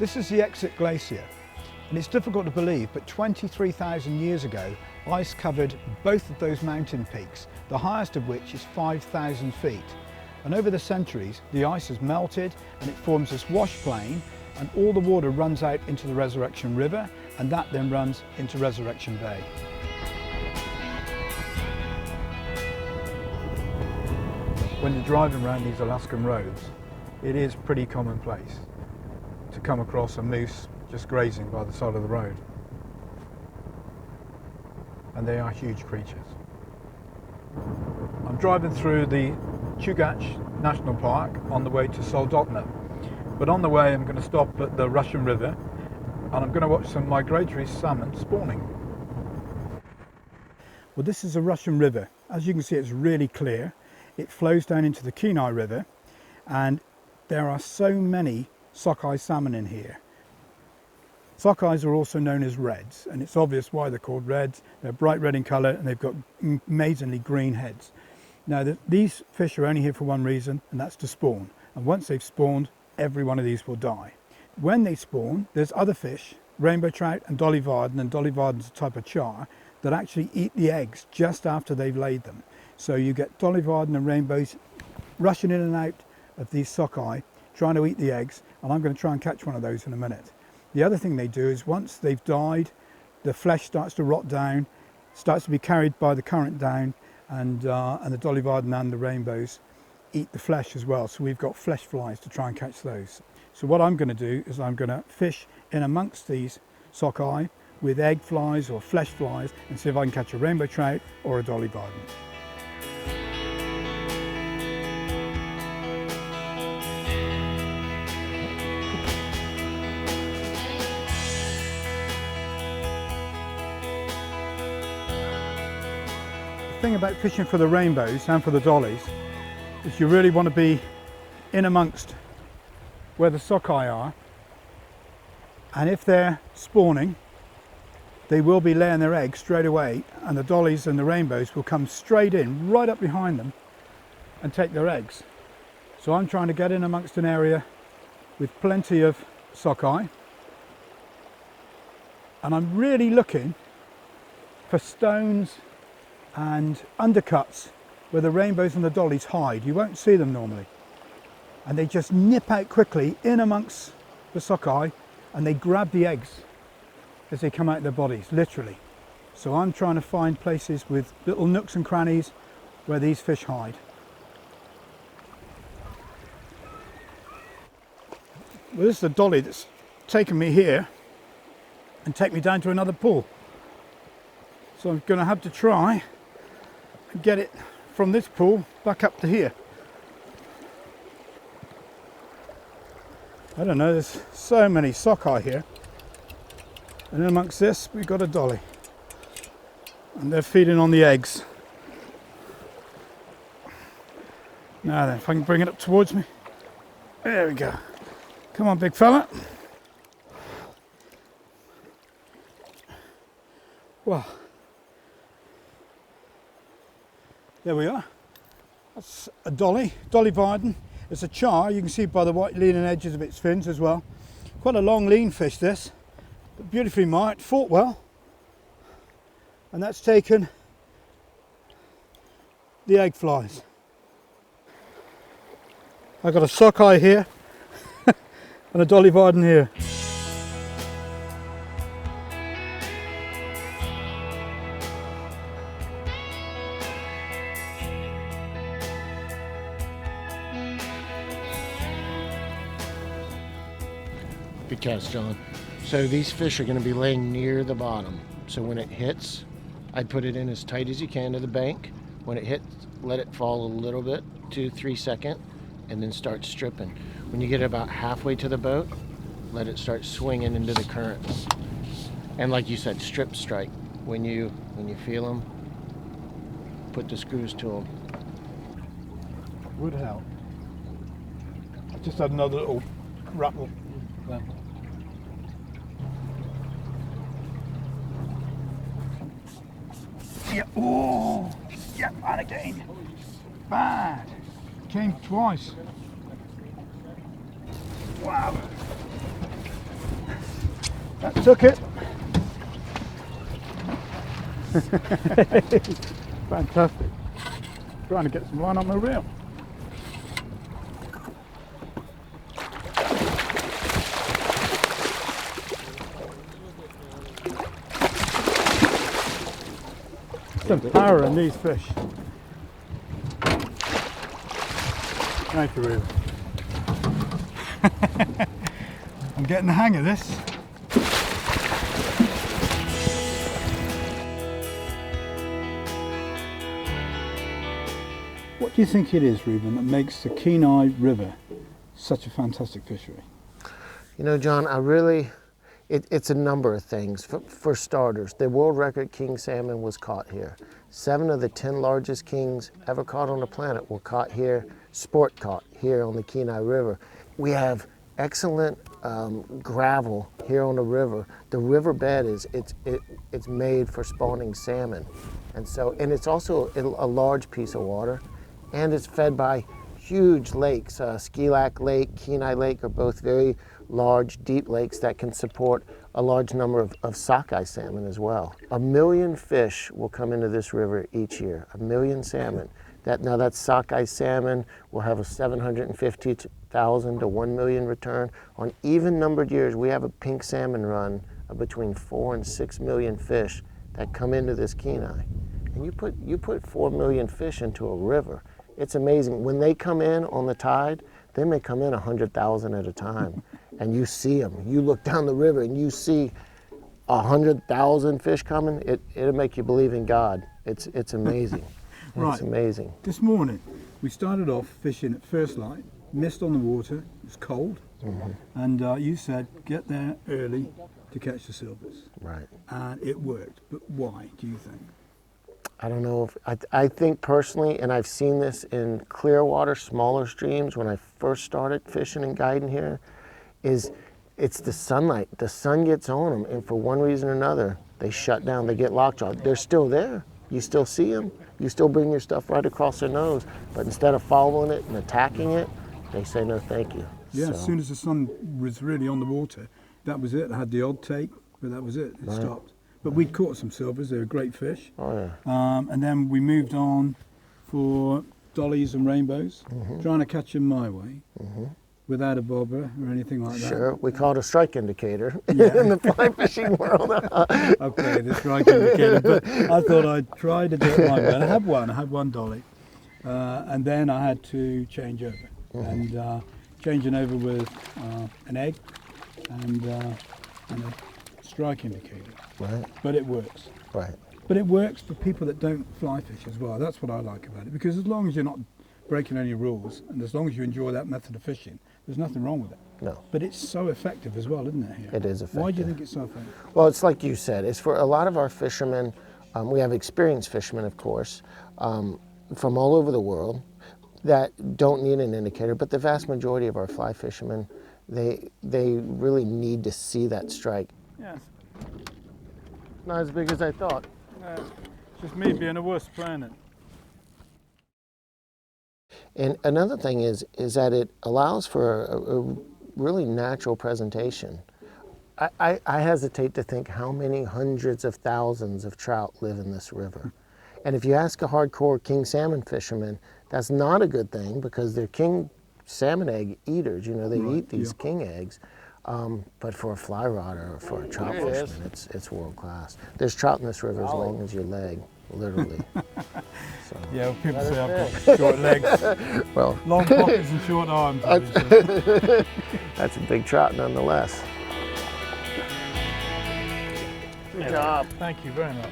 This is the Exit Glacier, and it's difficult to believe, but 23,000 years ago, ice covered both of those mountain peaks, the highest of which is 5,000 feet. And over the centuries, the ice has melted and it forms this wash plain, and all the water runs out into the Resurrection River, and that then runs into Resurrection Bay. When you're driving around these Alaskan roads, it is pretty commonplace to come across a moose just grazing by the side of the road. And they are huge creatures. I'm driving through the Chugach National Park on the way to Soldotna. But on the way I'm going to stop at the Russian River and I'm going to watch some migratory salmon spawning. Well, this is a Russian river. As you can see, it's really clear. It flows down into the Kenai River, and there are so many sockeye salmon in here. Sockeyes are also known as reds, and it's obvious why they're called reds. They're bright red in colour and they've got amazingly green heads. Now these fish are only here for one reason, and that's to spawn. And once they've spawned, every one of these will die. When they spawn, there's other fish, rainbow trout and dolly varden, and dolly varden's a type of char, that actually eat the eggs just after they've laid them. So you get dolly varden and rainbows rushing in and out of these sockeye, trying to eat the eggs, and I'm going to try and catch one of those in a minute. The other thing they do is once they've died, the flesh starts to rot down, starts to be carried by the current down, and the dolly varden and the rainbows eat the flesh as well. So we've got flesh flies to try and catch those. So what I'm going to do is I'm going to fish in amongst these sockeye with egg flies or flesh flies and see if I can catch a rainbow trout or a dolly varden. The thing about fishing for the rainbows and for the dollies is you really want to be in amongst where the sockeye are, and if they're spawning they will be laying their eggs straight away, and the dollies and the rainbows will come straight in right up behind them and take their eggs. So I'm trying to get in amongst an area with plenty of sockeye, and I'm really looking for stones and undercuts where the rainbows and the dollies hide. You won't see them normally, and they just nip out quickly in amongst the sockeye and they grab the eggs as they come out of their bodies, literally. So I'm trying to find places with little nooks and crannies where these fish hide. Well, this is a dolly that's taken me here and take me down to another pool. So I'm going to have to try and get it from this pool back up to here. I don't know, there's so many sockeye here. And amongst this, we've got a dolly. And they're feeding on the eggs. Now then, if I can bring it up towards me. There we go. Come on, big fella. Well, there we are. That's a dolly varden. It's a char. You can see by the white leaning edges of its fins as well. Quite a long lean fish this, but beautifully marked, fought well. And that's taken the egg flies. I've got a sockeye here and a dolly varden here. Good cast, John. So these fish are going to be laying near the bottom. So when it hits, I'd put it in as tight as you can to the bank. When it hits, let it fall a little bit, 2-3 seconds, and then start stripping. When you get about halfway to the boat, let it start swinging into the currents. And like you said, strip strike. When you feel them, put the screws to them. Would help. I just had another little rattle. Yeah. Oh, yeah, and again. Bad. Came twice. Wow. That took it. Fantastic. Trying to get some line on my reel. Some power in these fish. Thank you, Ruben. I'm getting the hang of this. What do you think it is, Ruben, that makes the Kenai River such a fantastic fishery? You know, John, it's a number of things. For starters, the world record king salmon was caught here. 7 of the 10 largest kings ever caught on the planet were caught here, sport caught here on the Kenai River. We have excellent gravel here on the river. The riverbed it's made for spawning salmon, and it's also a large piece of water, and it's fed by huge lakes. Chugach Lake, Kenai Lake are both very large, deep lakes that can support a large number of sockeye salmon as well. 1 million fish will come into this river each year, 1 million salmon. That sockeye salmon will have a 750,000 to 1 million return. On even numbered years, we have a pink salmon run of between 4 and 6 million fish that come into this Kenai. And you put 4 million fish into a river. It's amazing. When they come in on the tide, they may come in 100,000 at a time. And you see them. You look down the river and you see 100,000 fish coming. It'll make you believe in God. It's amazing. Right. It's amazing. This morning, we started off fishing at first light, mist on the water, it was cold, and you said get there early to catch the silvers. Right. And it worked, but why, do you think? I don't know if, I think personally, and I've seen this in clear water, smaller streams when I first started fishing and guiding here, it's the sunlight. The sun gets on them, and for one reason or another, they shut down, they get lockjaw. They're still there. You still see them. You still bring your stuff right across their nose, but instead of following it and attacking it, they say no thank you. Yeah, So, as soon as the sun was really on the water, that was it. I had the odd take, but that was it. It Right. stopped. But we'd caught some silvers. They were great fish. oh yeah. And then we moved on for dollies and rainbows, trying to catch them my way, without a bobber or anything like that. Sure, we call it a strike indicator Yeah. in the fly fishing world. Okay, the strike indicator. But I thought I'd try to do it my way. I had one dolly, and then I had to change over, and changing over with an egg and a strike indicator. Right, But it works. right. But it works for people that don't fly fish as well. That's what I like about it, because as long as you're not breaking any rules, and as long as you enjoy that method of fishing, there's nothing wrong with it. No, But it's so effective as well, isn't it? Here? it is effective. Why do you think it's so effective? Well, it's like you said, it's for a lot of our fishermen. We have experienced fishermen, of course, from all over the world that don't need an indicator, but the vast majority of our fly fishermen, they really need to see that strike. Yes. Not as big as I thought. It's just me being a worse planet. And another thing is that it allows for a really natural presentation. I hesitate to think how many hundreds of thousands of trout live in this river. And if you ask a hardcore king salmon fisherman, that's not a good thing, because they're king salmon egg eaters. You know, they Right, eat these yeah. king eggs. But for a fly rodder or for a trout fisherman, it's world class. There's trout in this river as long as your leg, literally. So, Yeah, well, people say I've got short legs, well, long pockets and short arms. obviously. that's a big trout nonetheless. Good job. Thank you very much.